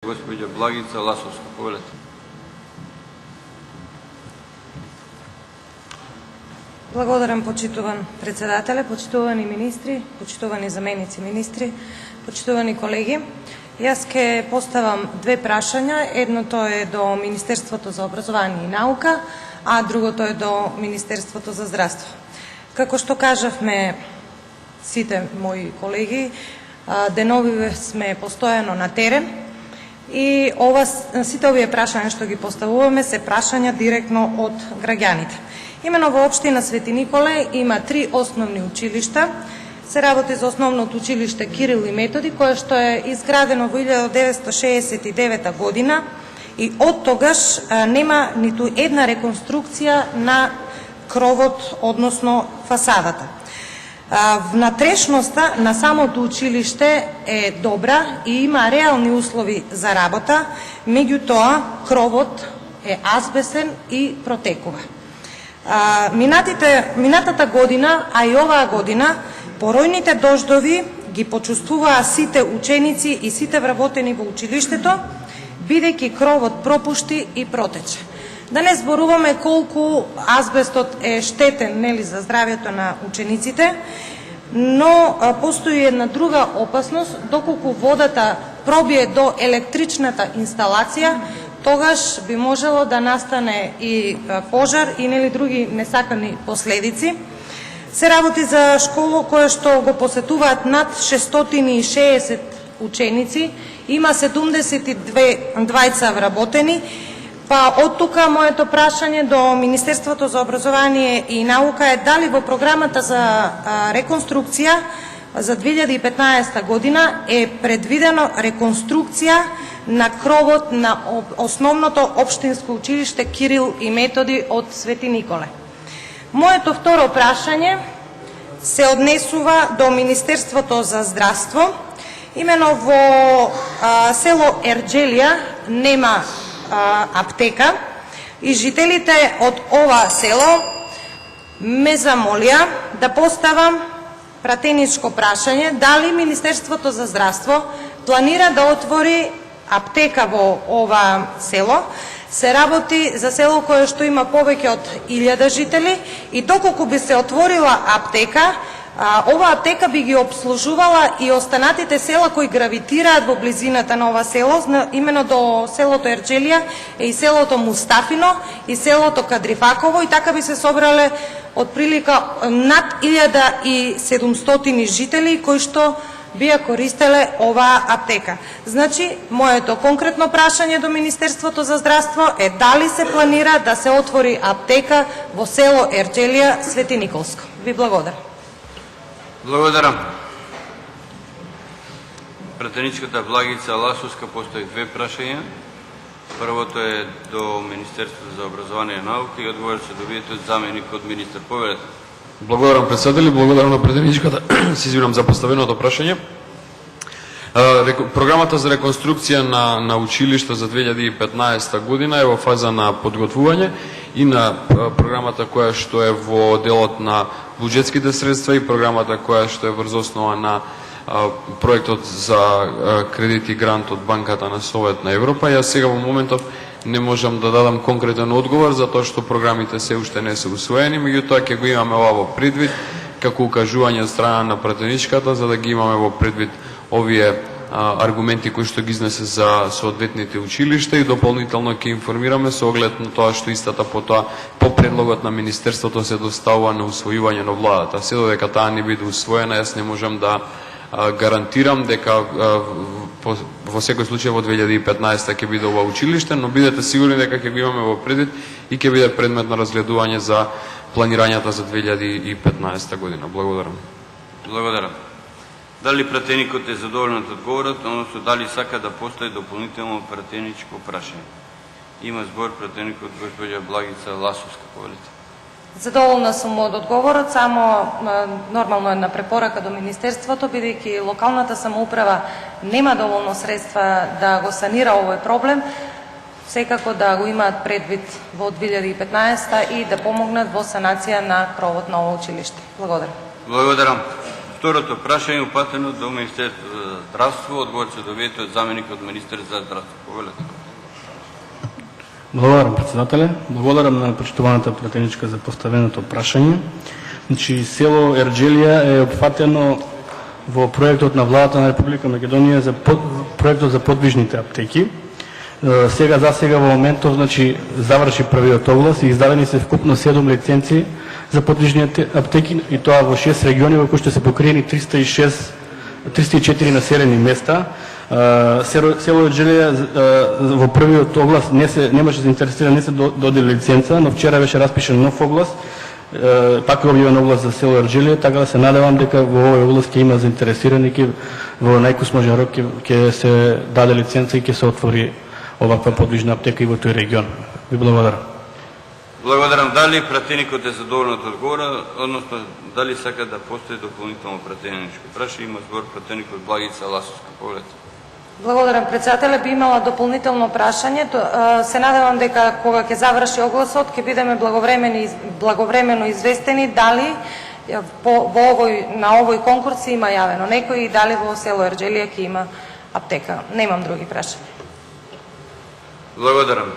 Госпоѓа Благица Ласовска, повелете. Благодарам, почитуван председателе, почитувани министри, почитувани заменици министри, почитувани колеги. Јас ќе поставам две прашања. Едното е до Министерството за образование и наука, а другото е до Министерството за здравство. Како што кажавме сите мои колеги, денови сме постојано на терен и сите овие прашања што ги поставуваме се прашања директно од граѓаните. Имено во општина Свети Николе има 3 основни училишта. Се работи за основното училиште Кирил и Методи, кое што е изградено во 1969 година и од тогаш нема ниту една реконструкција на кровот, односно фасадата. Внатрешноста на самото училиште е добра и има реални услови за работа, меѓутоа кровот е азбесен и протекува. Минатата година, а и оваа година, поројните дождови ги почувствуваа сите ученици и сите вработени во училиштето, бидејќи кровот пропушти и протече. Да не зборуваме колку азбестот е штетен, нели, за здравјето на учениците, но постои една друга опасност, доколку водата пробие до електричната инсталација, тогаш би можело да настане и пожар и нели други несакани последици. Се работи за школа која што го посетуваат над 660 ученици, има 72 двајца вработени. Па од тука моето прашање до Министерството за образование и наука е дали во програмата за реконструкција за 2015 година е предвидено реконструкција на кровот на основното општинско училиште Кирил и Методи од Свети Николе. Моето второ прашање се однесува до Министерството за здравство. Имено во село Ерџелија нема аптека и жителите од ова село ме замолија да поставам пратеничко прашање дали Министерството за здравство планира да отвори аптека во ова село. Се работи за село кое што има повеќе од 1000 жители и доколку би се отворила аптека, ова аптека би ги обслужувала и останатите села кои гравитираат во близината на ова село, имено до селото Ерџелија и селото Мустафино и селото Кадрифаково, и така би се собрале отприлика над 1700 жители кои што бија користеле оваа аптека. Значи, моето конкретно прашање до Министерството за здравство е дали се планира да се отвори аптека во село Ерџелија, Свети Николско. Ви благодарам. Благодарам. Пратеничката Благица Ласовска постои две прашања. Првото е до Министерството за образование и наука и одговор ќе добиете од заменик од министар. Повелете. Благодарам, председатели, благодарам на пратеничката. Се извинам за поставеното прашање. Програмата за реконструкција на училишта за 2015 година е во фаза на подготвување и на програмата која што е во делот на буџетските средства и програмата која што е врз основа на проектот за кредит и грант од Банката на Совет на Европа. Јас сега во моментов не можам да дадам конкретен одговор затоа што програмите се уште не се усвоени, меѓутоа ќе го имаме ова во предвид како укажување од страна на пратеничката за да ги имаме во предвид овие аргументи кои што ги изнесе за соодветните училишта и дополнително ќе информираме со оглед на тоа што истата потоа по предлогот на Министерството се доставува на усвојување на владата. Се додека таа не биде усвоена, јас не можам да гарантирам дека во секој случај во 2015 ќе биде ова училиште, но бидете сигурни дека ќе го имаме во предвид и ќе биде предмет на разгледување за планирањата за 2015 година. Благодарам. Благодарам. Дали пратеникот е задоволен од одговорот, односно дали сака да постои дополнително пратеничко прашање? Има збор пратеникот госпоѓа Благица Ласовска, повелете. Задоволна сум од одговорот, само нормално една препорака до Министерството, бидејќи локалната самоуправа нема доволно средства да го санира овој проблем, секако да го имаат предвид во 2015 и да помогнат во санација на кровот на ово училиште. Благодарам. Благодарам. Второто прашање е упатено до Министерството за здравство. Одговор се доведете од заменикот министер за здравство. Повелете. Благодарам, председателе. Благодарам на почитуваната пратеничка за поставеното прашање. Значи, село Ерџелија е опфатено во проектот на владата на Република Македонија за проектот за подвижните аптеки. Сега во моментов, значи, заврши првиот оглас и издадени се вкупно 7 лиценци за подвижните аптеки и тоа во 6 региони во кои што се покриени 304 населени места. Село Ерџелија во првиот оглас немаше заинтересиран, не се додели лиценца, но вчера беше распишен нов оглас. Пак е објавен оглас за село Ерџелија, така да се надевам дека во овој оглас ќе има заинтересирани, во најкусможен рок ќе се даде лиценца и ќе се отвори оваква подвижна аптека и во тој регион. Ви благодарам. Благодарам. Дали пратеникот е задоволен од одговора, односно дали сака да постои дополнително пратеничко прашање? Има збор пратеникот Благица Ласовска. Повелете. Благодарам, председателе. Би имала дополнително прашање. Се надевам дека кога ќе заврши огласот, ќе бидеме благовремено известени дали на овој конкурс има јавено некој и дали во село Ерџелија ќе има аптека. Немам други прашања. Благодарам.